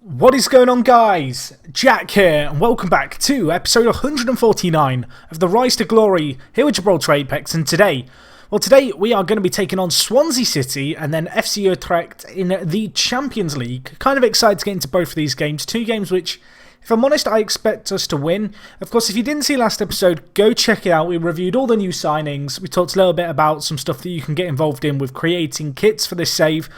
What is going on, guys? Jack here, and welcome back to episode 149 of the Rise to Glory here with Gibraltar Apex. And today we are going to be taking on Swansea City and then FC Utrecht in the Champions League. Kind of excited to get into both of these games. Two games which, if I'm honest, I expect us to win. Of course, if you didn't see last episode, go check it out. We reviewed all the new signings. We talked a little bit about some stuff that you can get involved in with creating kits for this save.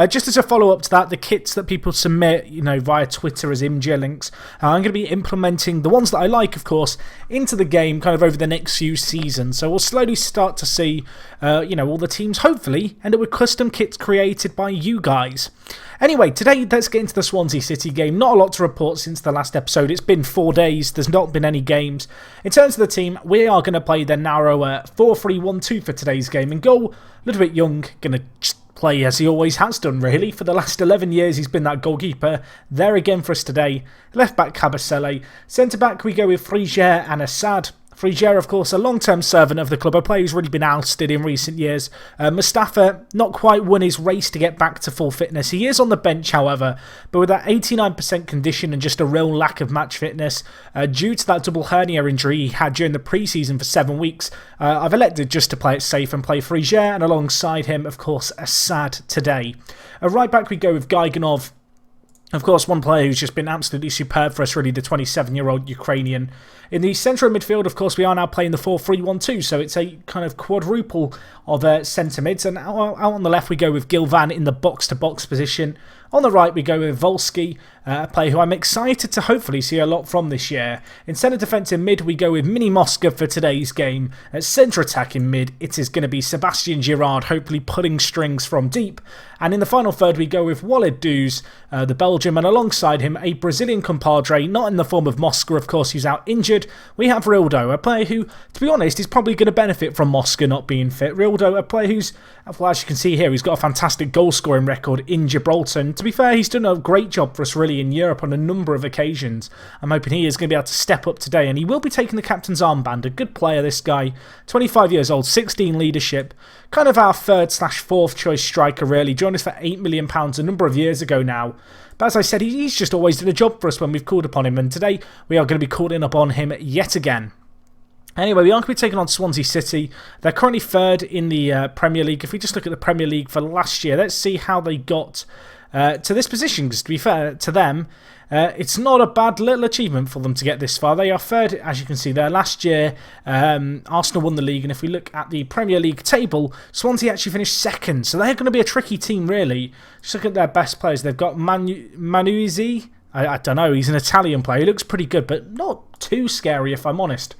Just as a follow-up to that, the kits that people submit, via Twitter as Imgur links, I'm going to be implementing the ones that I like, of course, into the game kind of over the next few seasons. So we'll slowly start to see, all the teams hopefully end up with custom kits created by you guys. Anyway, today let's get into the Swansea City game. Not a lot to report since the last episode. It's been 4 days. There's not been any games. In terms of the team, we are going to play the narrow 4-3-1-2 for today's game. And goal, a little bit young, going to just play as he always has done, really. For the last 11 years, he's been that goalkeeper. There again for us today. Left back, Cabasele. Centre back, we go with Frigier and Assad. Frigier, of course, a long-term servant of the club, a player who's really been ousted in recent years. Mustafa, not quite won his race to get back to full fitness. He is on the bench, however, but with that 89% condition and just a real lack of match fitness, due to that double hernia injury he had during the pre-season for 7 weeks, I've elected just to play it safe and play Frigier, and alongside him, of course, Assad today. Right back we go with Gaiganov. Of course, one player who's just been absolutely superb for us, really, the 27-year-old Ukrainian. In the central midfield, of course, we are now playing the 4-3-1-2, so it's a kind of quadruple of centre mids. And out on the left, we go with Gilvan in the box-to-box position. On the right, we go with Volsky, a player who I'm excited to hopefully see a lot from this year. In centre defensive mid, we go with Mini Mosca for today's game. At centre attack in mid, it is going to be Sebastian Girard, hopefully pulling strings from deep. And in the final third, we go with Walid Duz, the Belgium, and alongside him, a Brazilian compadre, not in the form of Mosca, of course, who's out injured. We have Rildo, a player who, to be honest, is probably going to benefit from Mosca not being fit. Rildo, a player who's, well, as you can see here, he's got a fantastic goal-scoring record in Gibraltar. And to be fair, he's done a great job for us, really, in Europe on a number of occasions. I'm hoping he is going to be able to step up today, and he will be taking the captain's armband. A good player, this guy. 25 years old, 16 leadership. Kind of our third/fourth choice striker, really. Joined us for £8 million a number of years ago now. But as I said, he's just always done a job for us when we've called upon him, and today we are going to be calling upon him yet again. Anyway, we are going to be taking on Swansea City. They're currently third in the Premier League. If we just look at the Premier League for last year, let's see how they got to this position, because to be fair to them, it's not a bad little achievement for them to get this far. They are third, as you can see there. Last year, Arsenal won the league, and if we look at the Premier League table, Swansea actually finished second, so they're going to be a tricky team, really. Just look at their best players. They've got Manuzzi. I don't know, he's an Italian player. He looks pretty good, but not too scary, if I'm honest.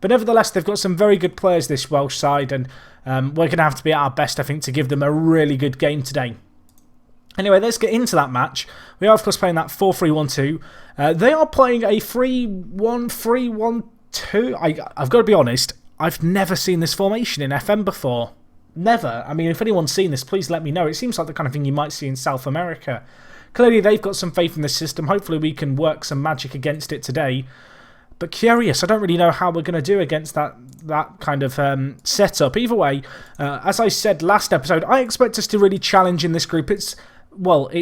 But nevertheless, they've got some very good players, this Welsh side, and we're going to have to be at our best, I think, to give them a really good game today. Anyway, let's get into that match. We are, of course, playing that 4-3-1-2. They are playing a 3-1-3-1-2. I've got to be honest, I've never seen this formation in FM before. Never. I mean, if anyone's seen this, please let me know. It seems like the kind of thing you might see in South America. Clearly, they've got some faith in the system. Hopefully, we can work some magic against it today. But curious, I don't really know how we're going to do against that kind of setup. Either way, as I said last episode, I expect us to really challenge in this group. It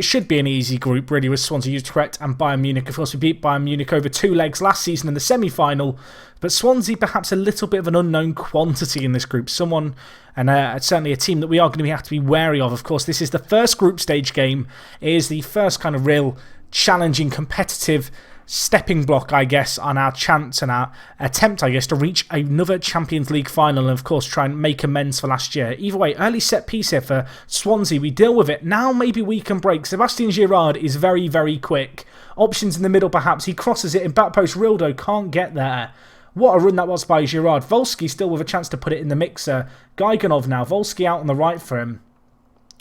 should be an easy group, really, with Swansea, Utrecht and Bayern Munich. Of course, we beat Bayern Munich over 2 legs last season in the semi-final. But Swansea, perhaps a little bit of an unknown quantity in this group. Someone, and certainly a team that we are going to have to be wary of. Of course, this is the first group stage game. It is the first kind of real challenging, competitive stepping block, I guess, on our chance and our attempt, I guess, to reach another Champions League final and, of course, try and make amends for last year. Either way, early set piece here for Swansea. We deal with it. Now maybe we can break. Sebastian Girard is very, very quick. Options in the middle, perhaps. He crosses it in back post. Rildo can't get there. What a run that was by Girard. Volsky still with a chance to put it in the mixer. Gaiganov now. Volsky out on the right for him.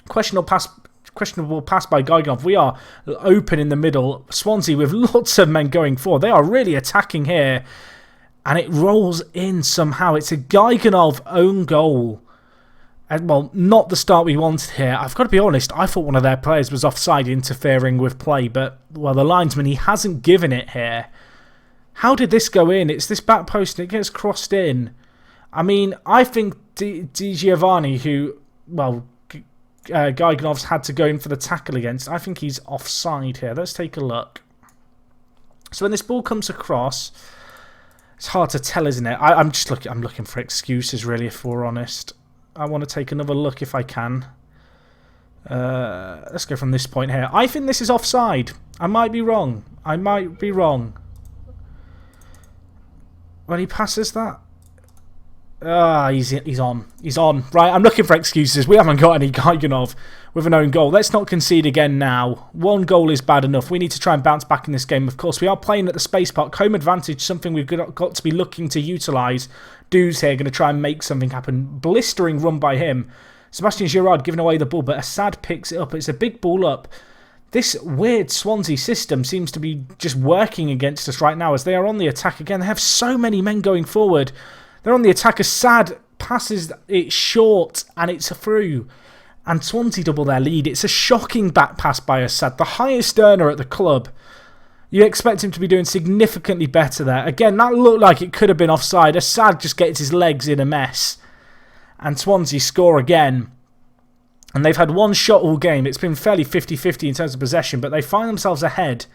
Questionable pass by Gaiganov. We are open in the middle. Swansea with lots of men going forward. They are really attacking here. And it rolls in somehow. It's a Gaiganov own goal. And, well, not the start we wanted here. I've got to be honest, I thought one of their players was offside interfering with play. But, well, the linesman, he hasn't given it here. How did this go in? It's this back post and it gets crossed in. I mean, I think Di Giovanni, who, well, Gaiganov's had to go in for the tackle against. I think he's offside here. Let's take a look. So when this ball comes across, it's hard to tell, isn't it? I'm looking for excuses, really, if we're honest. I want to take another look if I can. Let's go from this point here. I think this is offside. I might be wrong. When he passes that. He's on. Right, I'm looking for excuses. We haven't got any Gaiganov with an own goal. Let's not concede again now. One goal is bad enough. We need to try and bounce back in this game. Of course, we are playing at the Space Park. Home advantage, something we've got to be looking to utilise. Dude's here, going to try and make something happen. Blistering run by him. Sebastian Girard giving away the ball, but Assad picks it up. It's a big ball up. This weird Swansea system seems to be just working against us right now as they are on the attack again. They have so many men going forward. They're on the attack. Assad passes it short and it's through. And Swansea double their lead. It's a shocking back pass by Assad, the highest earner at the club. You expect him to be doing significantly better there. Again, that looked like it could have been offside. Assad just gets his legs in a mess. And Swansea score again. And they've had one shot all game. It's been fairly 50-50 in terms of possession, but they find themselves ahead.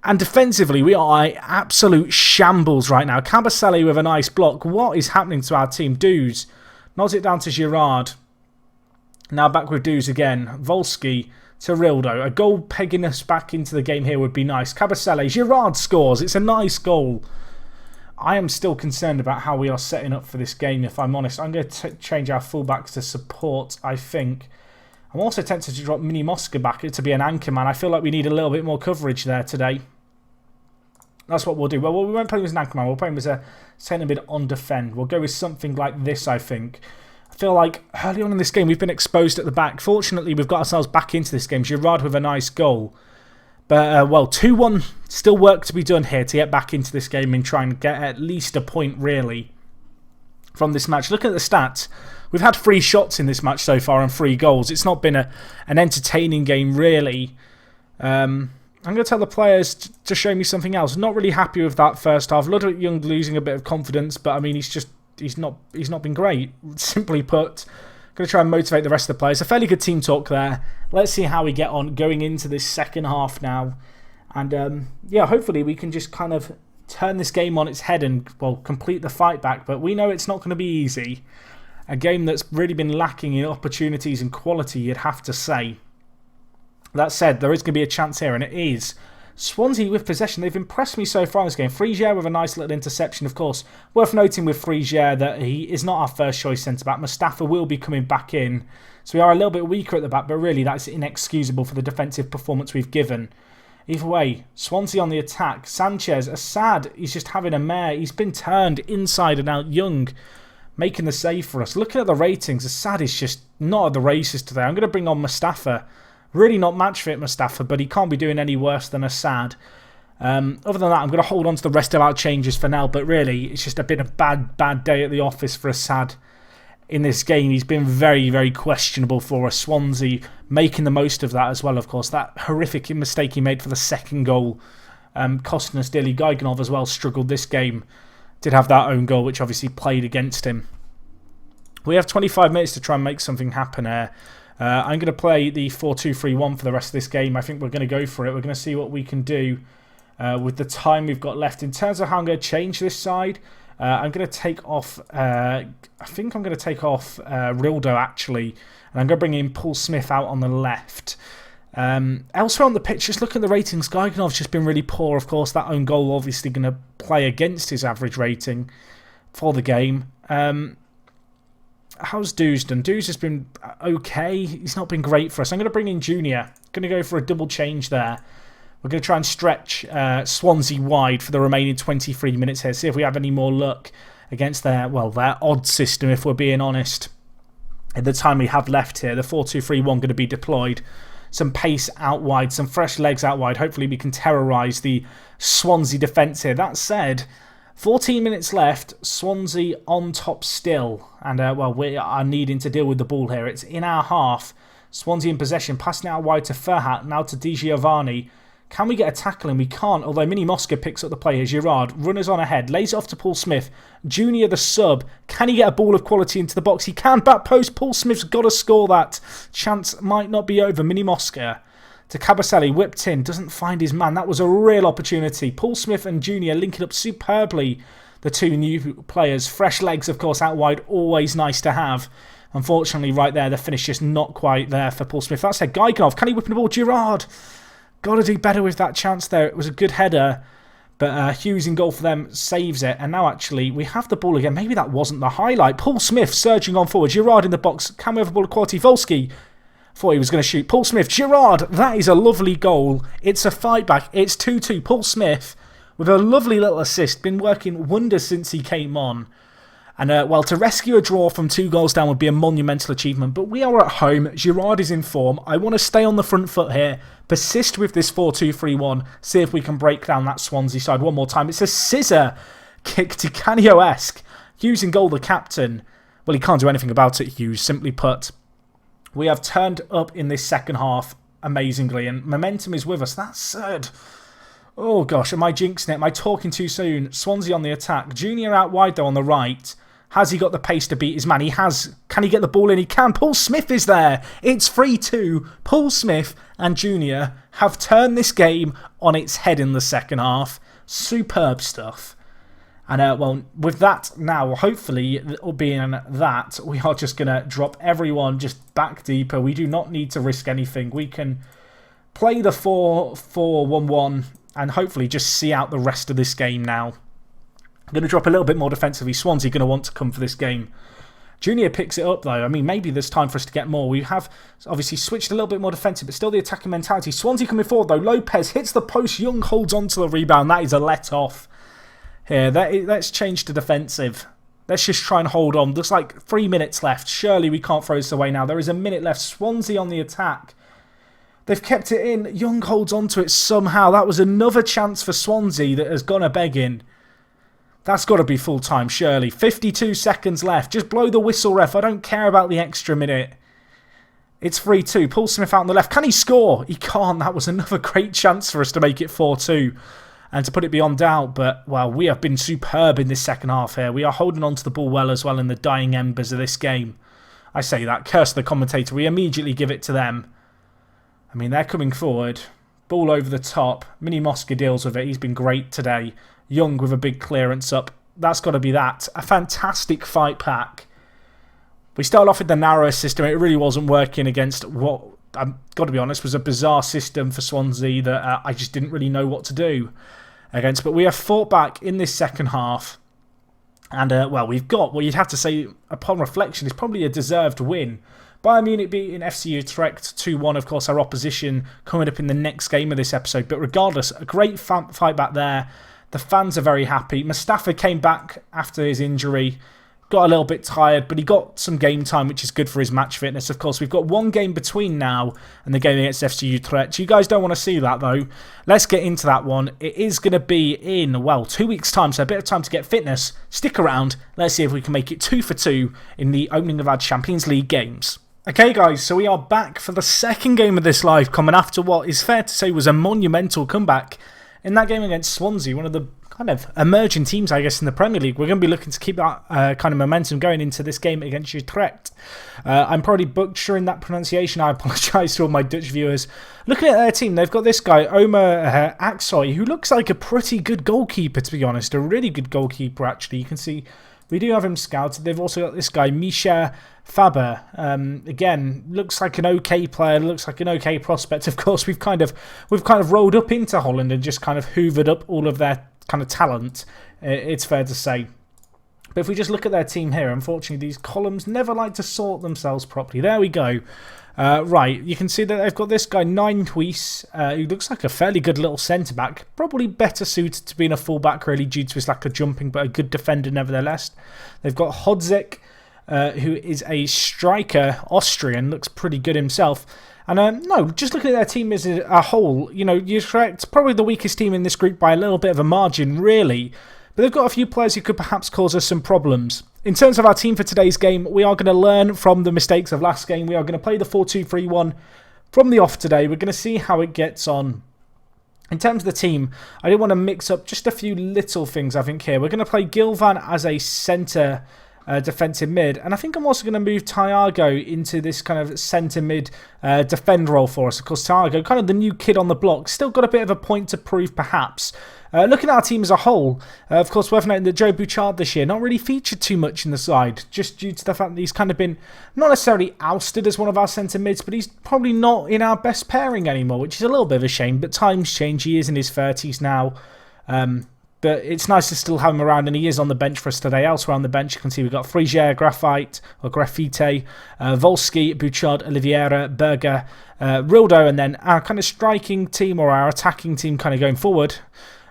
And defensively, we are absolute shambles right now. Kabasele with a nice block. What is happening to our team? Duz nods it down to Girard. Now back with Duz again. Volsky to Rildo. A goal pegging us back into the game here would be nice. Kabasele. Girard scores. It's a nice goal. I am still concerned about how we are setting up for this game, if I'm honest. I'm going to change our fullbacks to support, I think. I'm also tempted to drop Mini Mosca back to be an anchor man. I feel like we need a little bit more coverage there today. That's what we'll do. Well, we won't play him as an anchor man. We'll play him as a centre mid on defend. We'll go with something like this, I think. I feel like early on in this game we've been exposed at the back. Fortunately, we've got ourselves back into this game. Girard with a nice goal. But, well, 2-1, still work to be done here to get back into this game and try and get at least a point, really, from this match. Look at the stats. We've had 3 shots in this match so far and 3 goals. It's not been an entertaining game, really. I'm going to tell the players to show me something else. Not really happy with that first half. Ludwig Young losing a bit of confidence, but, I mean, he's not been great, simply put. Going to try and motivate the rest of the players. A fairly good team talk there. Let's see how we get on going into this second half now. And, yeah, hopefully we can just kind of turn this game on its head and, well, complete the fight back. But we know it's not going to be easy. A game that's really been lacking in opportunities and quality, you'd have to say. That said, there is going to be a chance here, and it is. Swansea with possession. They've impressed me so far in this game. Frigier with a nice little interception, of course. Worth noting with Frigier that he is not our first choice centre-back. Mustafa will be coming back in. So we are a little bit weaker at the back, but really that's inexcusable for the defensive performance we've given. Either way, Swansea on the attack. Sanchez, Assad, he's just having a mare. He's been turned inside and out. Young making the save for us. Looking at the ratings, Assad is just not at the races today. I'm going to bring on Mustafa. Really not match fit, Mustafa, but he can't be doing any worse than Assad. Other than that, I'm going to hold on to the rest of our changes for now, but really, it's just been a bad day at the office for Assad in this game. He's been very, very questionable for us. Swansea making the most of that as well, of course. That horrific mistake he made for the second goal costing us dearly. Gaiganov as well struggled this game. Did have that own goal, which obviously played against him. We have 25 minutes to try and make something happen here. I'm going to play the 4-2-3-1 for the rest of this game. I think we're going to go for it. We're going to see what we can do with the time we've got left. In terms of how I'm going to change this side, I'm going to take off... I think I'm going to take off Rildo, actually. And I'm going to bring in Paul Smith out on the left. Elsewhere on the pitch, just look at the ratings. Gaiganov's just been really poor. Of course, that own goal obviously going to play against his average rating for the game. How's Duz done? Duz has been okay. He's not been great for us. I'm going to bring in Junior. Going to go for a double change there. We're going to try and stretch Swansea wide for the remaining 23 minutes here. See if we have any more luck against their odd system, if we're being honest. At the time we have left here, the 4-2-3-1 going to be deployed. Some pace out wide, some fresh legs out wide. Hopefully we can terrorise the Swansea defence here. That said, 14 minutes left, Swansea on top still. And, we are needing to deal with the ball here. It's in our half. Swansea in possession, passing out wide to Ferhat, now to Di Giovanni. Can we get a tackle in? We can't, although Mini Mosca picks up the play here. Girard, runners on ahead, lays it off to Paul Smith. Junior, the sub. Can he get a ball of quality into the box? He can. Back post. Paul Smith's got to score that. Chance might not be over. Mini Mosca to Cabaselli, whipped in, doesn't find his man. That was a real opportunity. Paul Smith and Junior linking up superbly. The two new players. Fresh legs, of course, out wide. Always nice to have. Unfortunately, right there, the finish just not quite there for Paul Smith. That's said, Gaiganov. Can he whip in the ball? Girard. Got to do better with that chance there. It was a good header, but Hughes in goal for them saves it. And now actually we have the ball again. Maybe that wasn't the highlight. Paul Smith surging on forward. Girard in the box. Can we have a ball of quality? Volsky thought he was going to shoot. Paul Smith. Girard. That is a lovely goal. It's a fight back. It's 2-2. Paul Smith with a lovely little assist. Been working wonders since he came on. And, well, to rescue a draw from 2 goals down would be a monumental achievement. But we are at home. Girard is in form. I want to stay on the front foot here. Persist with this 4-2-3-1. See if we can break down that Swansea side one more time. It's a scissor kick to Canio-esque. Hughes in goal, the captain. Well, he can't do anything about it, Hughes. Simply put, we have turned up in this second half amazingly. And momentum is with us. That's third. Oh, gosh. Am I jinxing it? Am I talking too soon? Swansea on the attack. Junior out wide, though, on the right. Has he got the pace to beat his man? He has. Can he get the ball in? He can. Paul Smith is there. It's 3-2. Paul Smith and Junior have turned this game on its head in the second half. Superb stuff. And, well, with that now, hopefully, being that, we are just going to drop everyone just back deeper. We do not need to risk anything. We can play the 4-4-1-1 and hopefully just see out the rest of this game now. I'm going to drop a little bit more defensively. Swansea going to want to come for this game. Junior picks it up, though. I mean, maybe there's time for us to get more. We have obviously switched a little bit more defensive, but still the attacking mentality. Swansea coming forward, though. Lopez hits the post. Young holds on to the rebound. That is a let-off here. Let's change to defensive. Let's just try and hold on. There's like 3 minutes left. Surely we can't throw this away now. There is a minute left. Swansea on the attack. They've kept it in. Young holds on to it somehow. That was another chance for Swansea that has gone a begging. That's got to be full time, surely. 52 seconds left. Just blow the whistle, ref. I don't care about the extra minute. It's 3-2. Paul Smith out on the left. Can he score? He can't. That was another great chance for us to make it 4-2 and to put it beyond doubt. But, well, we have been superb in this second half here. We are holding on to the ball well as well in the dying embers of this game. I say that. Curse the commentator. We immediately give it to them. I mean, they're coming forward. Ball over the top. Mini Mosca deals with it. He's been great today. Young with a big clearance up. That's got to be that. A fantastic fight pack. We started off with the narrower system. It really wasn't working against what, I've got to be honest, was a bizarre system for Swansea that I just didn't really know what to do against. But we have fought back in this second half. And, well, we've got what you'd have to say, upon reflection, is probably a deserved win. Bayern Munich beating FC Utrecht 2-1, of course, our opposition coming up in the next game of this episode. But regardless, a great fight back there. The fans are very happy. Mustafa came back after his injury. Got a little bit tired, but he got some game time, which is good for his match fitness. Of course, we've got one game between now and the game against FC Utrecht. You guys don't want to see that, though. Let's get into that one. It is going to be in, well, 2 weeks' time, so a bit of time to get fitness. Stick around. Let's see if we can make it 2 for 2 in the opening of our Champions League games. Okay, guys, so we are back for the second game of this live coming after what is fair to say was a monumental comeback in that game against Swansea, one of the kind of emerging teams, I guess, in the Premier League. We're going to be looking to keep that kind of momentum going into this game against Utrecht. I'm probably butchering that pronunciation. I apologise to all my Dutch viewers. Looking at their team, they've got this guy, Omer Aksoy, who looks like a pretty good goalkeeper, to be honest. A really good goalkeeper, actually. You can see we do have him scouted. They've also got this guy, Misha Faber. Again, looks like an okay player, looks like an okay prospect. Of course, we've kind of rolled up into Holland and just kind of hoovered up all of their kind of talent, it's fair to say. But if we just look at their team here, unfortunately, these columns never like to sort themselves properly. There we go. Right, you can see that they've got this guy, Ninehuis, who looks like a fairly good little centre-back. Probably better suited to being a full-back, really, due to his lack of jumping, but a good defender nevertheless. They've got Hodzek, who is a striker, Austrian, looks pretty good himself. And no, just looking at their team as a whole, you know, Utrecht, probably the weakest team in this group by a little bit of a margin, really. But they've got a few players who could perhaps cause us some problems. In terms of our team for today's game, we are going to learn from the mistakes of last game. We are going to play the 4-2-3-1 from the off today. We're going to see how it gets on. In terms of the team, I did want to mix up just a few little things, I think, here. We're going to play Gilvan as a centre defensive mid, and I think I'm also going to move Thiago into this kind of centre mid defend role for us. Of course, Thiago, kind of the new kid on the block, still got a bit of a point to prove, perhaps. Looking at our team as a whole, of course, worth noting that Joe Bouchard this year not really featured too much in the side, just due to the fact that he's kind of been not necessarily ousted as one of our centre mids, but he's probably not in our best pairing anymore, which is a little bit of a shame. But times change. He is in his 30s now. But it's nice to still have him around, and he is on the bench for us today. Elsewhere on the bench, you can see we've got Frigier, Graphite, Volsky, Bouchard, Oliveira, Berger, Rildo, and then our kind of striking team, or our attacking team kind of going forward.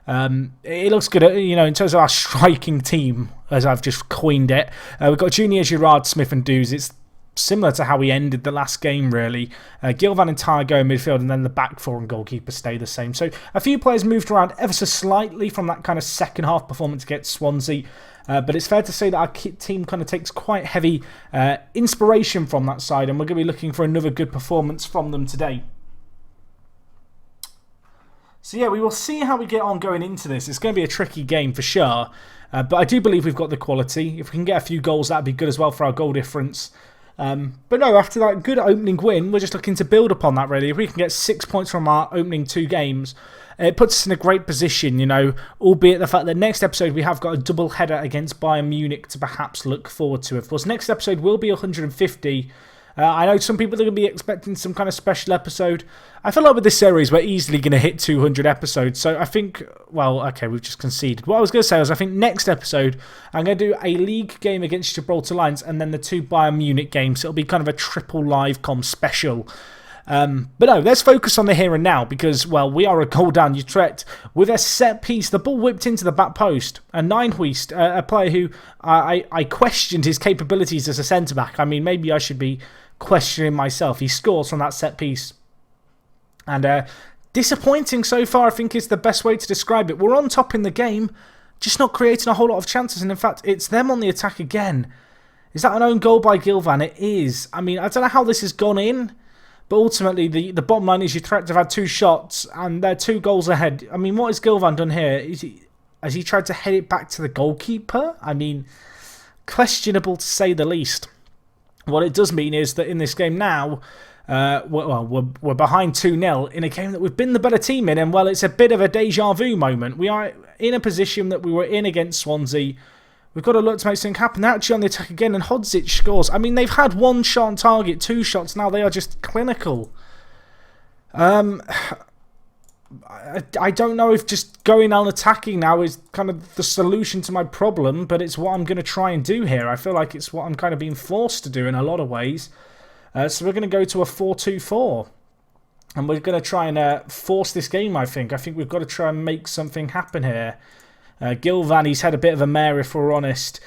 It looks good, in terms of our striking team, as I've just coined it. We've got Junior, Girard, Smith and Dews. It's similar to how we ended the last game, really. Gilvan and Thiago in midfield, and then the back four and goalkeeper stay the same. So a few players moved around ever so slightly from that kind of second half performance against Swansea. But it's fair to say that our team kind of takes quite heavy inspiration from that side, and we're going to be looking for another good performance from them today. So yeah, we will see how we get on going into this. It's going to be a tricky game for sure. But I do believe we've got the quality. If we can get a few goals, that'd be good as well for our goal difference. But no, after that good opening win, we're just looking to build upon that, really. If we can get 6 points from our opening 2 games, it puts us in a great position, albeit the fact that next episode we have got a double header against Bayern Munich to perhaps look forward to. Of course, next episode will be 150. I know some people are going to be expecting some kind of special episode. I feel like with this series, we're easily going to hit 200 episodes. So I think, well, okay, we've just conceded. What I was going to say was I think next episode, I'm going to do a league game against Gibraltar Lions and then the 2 Bayern Munich games. So it'll be kind of a triple live com special. But no, let's focus on the here and now because, well, we are a goal down Utrecht with a set piece. The ball whipped into the back post. And Ninehuist, a player who I questioned his capabilities as a centre-back. I mean, maybe I should be questioning myself. He scores from that set piece. And disappointing so far, I think, is the best way to describe it. We're on top in the game, just not creating a whole lot of chances. And in fact, it's them on the attack again. Is that an own goal by Gilvan? It is. I mean, I don't know how this has gone in. But ultimately, the bottom line is Utrecht have had 2 shots and they're 2 goals ahead. I mean, what has Gilvan done here? Has he tried to head it back to the goalkeeper? I mean, questionable to say the least. What it does mean is that in this game now, we're behind 2-0 in a game that we've been the better team in. And, well, it's a bit of a deja vu moment. We are in a position that we were in against Swansea. We've got to look to make something happen. They're actually on the attack again, and Hodzic scores. I mean, they've had 1 shot on target, 2 shots. Now they are just clinical. I don't know if just going on attacking now is kind of the solution to my problem, but it's what I'm going to try and do here. I feel like it's what I'm kind of being forced to do in a lot of ways. So we're going to go to a 4-2-4. And we're going to try and force this game, I think. I think we've got to try and make something happen here. Gilvan, he's had a bit of a mare, if we're honest.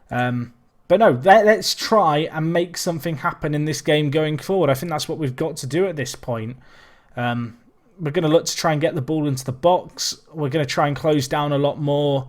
But no, let's try and make something happen in this game going forward. I think that's what we've got to do at this point. We're going to look to try and get the ball into the box. We're going to try and close down a lot more.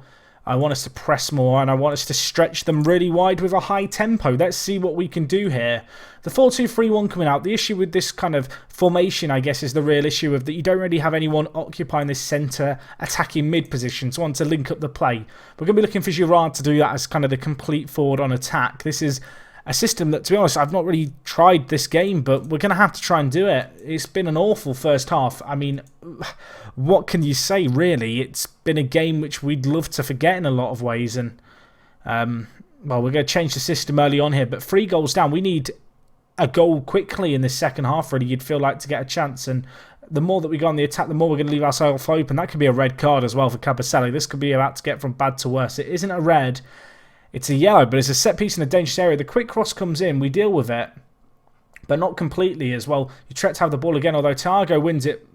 I want us to press more, and I want us to stretch them really wide with a high tempo. Let's see what we can do here. The 4-2-3-1 coming out. The issue with this kind of formation, I guess, is the real issue of that you don't really have anyone occupying this centre attacking mid position, so on to link up the play. We're going to be looking for Girard to do that as kind of the complete forward on attack. This is a system that, to be honest, I've not really tried this game, but we're going to have to try and do it. It's been an awful first half. I mean, what can you say, really? It's been a game which we'd love to forget in a lot of ways. And, well, we're going to change the system early on here, but 3 goals down. We need a goal quickly in this second half, really, you'd feel like, to get a chance. And the more that we go on the attack, the more we're going to leave ourselves open. That could be a red card as well for Cabaselli. This could be about to get from bad to worse. It isn't a red. It's a yellow, but it's a set piece in a dangerous area. The quick cross comes in. We deal with it, but not completely as well. Utrecht have the ball again, although Thiago wins it.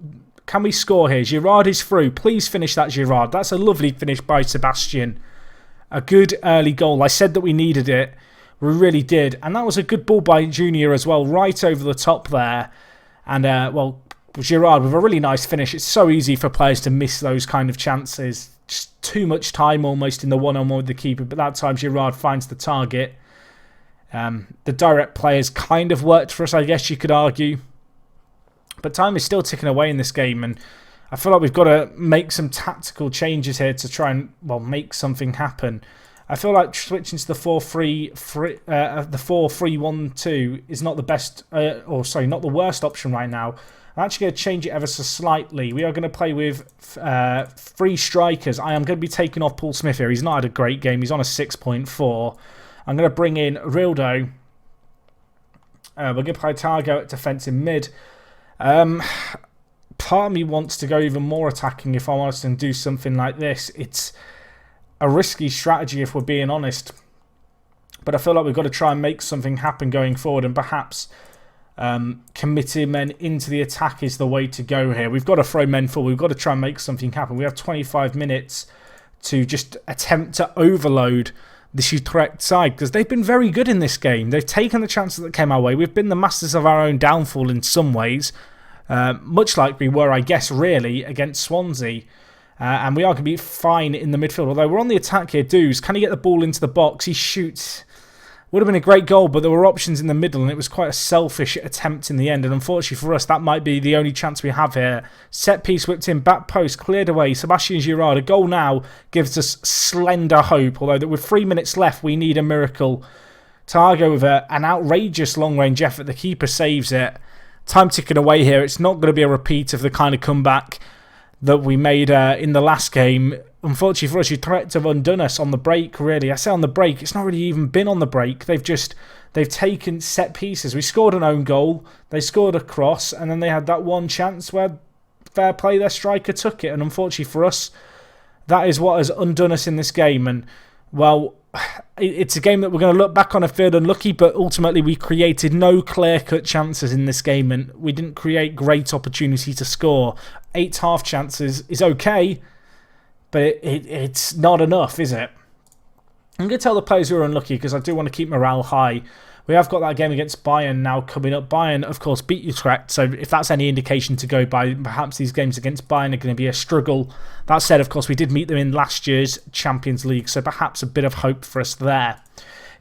Can we score here? Girard is through. Please finish that, Girard. That's a lovely finish by Sebastian. A good early goal. I said that we needed it. We really did. And that was a good ball by Junior as well, right over the top there. And, well, Girard with a really nice finish. It's so easy for players to miss those kind of chances. Just too much time almost in the one-on-one with the keeper. But that time Girard finds the target. The direct players kind of worked for us, I guess you could argue. But time is still ticking away in this game. And I feel like we've got to make some tactical changes here to try and, well, make something happen. I feel like switching to the 4-3-1-2 is not the best, not the worst option right now. I'm actually going to change it ever so slightly. We are going to play with 3 strikers. I am going to be taking off Paul Smith here. He's not had a great game. He's on a 6.4. I'm going to bring in Rildo. We're going to play Targo at defensive mid. Part of me wants to go even more attacking, if I'm honest, and do something like this. It's a risky strategy, if we're being honest. But I feel like we've got to try and make something happen going forward, and perhaps committing men into the attack is the way to go here. We've got to throw men forward. We've got to try and make something happen. We have 25 minutes to just attempt to overload this Utrecht side, because they've been very good in this game. They've taken the chances that came our way. We've been the masters of our own downfall in some ways, much like we were, I guess, really, against Swansea. And we are going to be fine in the midfield. Although we're on the attack here. Doos, can he get the ball into the box? He shoots. Would have been a great goal, but there were options in the middle, and it was quite a selfish attempt in the end. And unfortunately for us, that might be the only chance we have here. Set piece whipped in, back post, cleared away. Sebastian Girard, a goal now gives us slender hope. Although that with 3 minutes left, we need a miracle. Targo with an outrageous long-range effort. The keeper saves it. Time ticking away here. It's not going to be a repeat of the kind of comeback that we made in the last game. Unfortunately for us, Utrecht have undone us on the break, really. I say on the break, it's not really even been on the break. They've taken set pieces. We scored an own goal, they scored a cross, and then they had that one chance where, fair play, their striker took it. And unfortunately for us, that is what has undone us in this game. And, well, it's a game that we're going to look back on and feel unlucky, but ultimately we created no clear-cut chances in this game, and we didn't create great opportunity to score. 8 half chances is okay, but it's not enough, is it? I'm going to tell the players who are unlucky, because I do want to keep morale high. We have got that game against Bayern now coming up. Bayern, of course, beat Utrecht, so if that's any indication to go by, perhaps these games against Bayern are going to be a struggle. That said, of course, we did meet them in last year's Champions League, so perhaps a bit of hope for us there.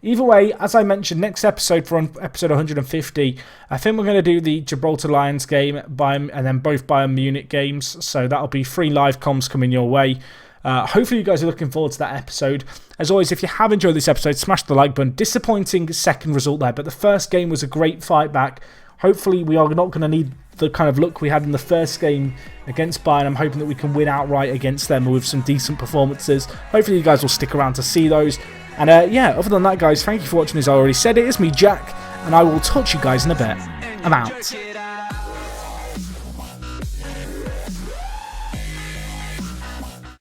Either way, as I mentioned, next episode, for episode 150, I think we're going to do the Gibraltar Lions game and then both Bayern Munich games. So that'll be 3 live comms coming your way. Hopefully you guys are looking forward to that episode. As always, if you have enjoyed this episode, smash the like button. Disappointing second result there, but the first game was a great fight back. Hopefully we are not going to need the kind of luck we had in the first game against Bayern. I'm hoping that we can win outright against them with some decent performances. Hopefully you guys will stick around to see those. And yeah, other than that, guys, thank you for watching. As I already said, it is me, Jack, and I will touch you guys in a bit. I'm out.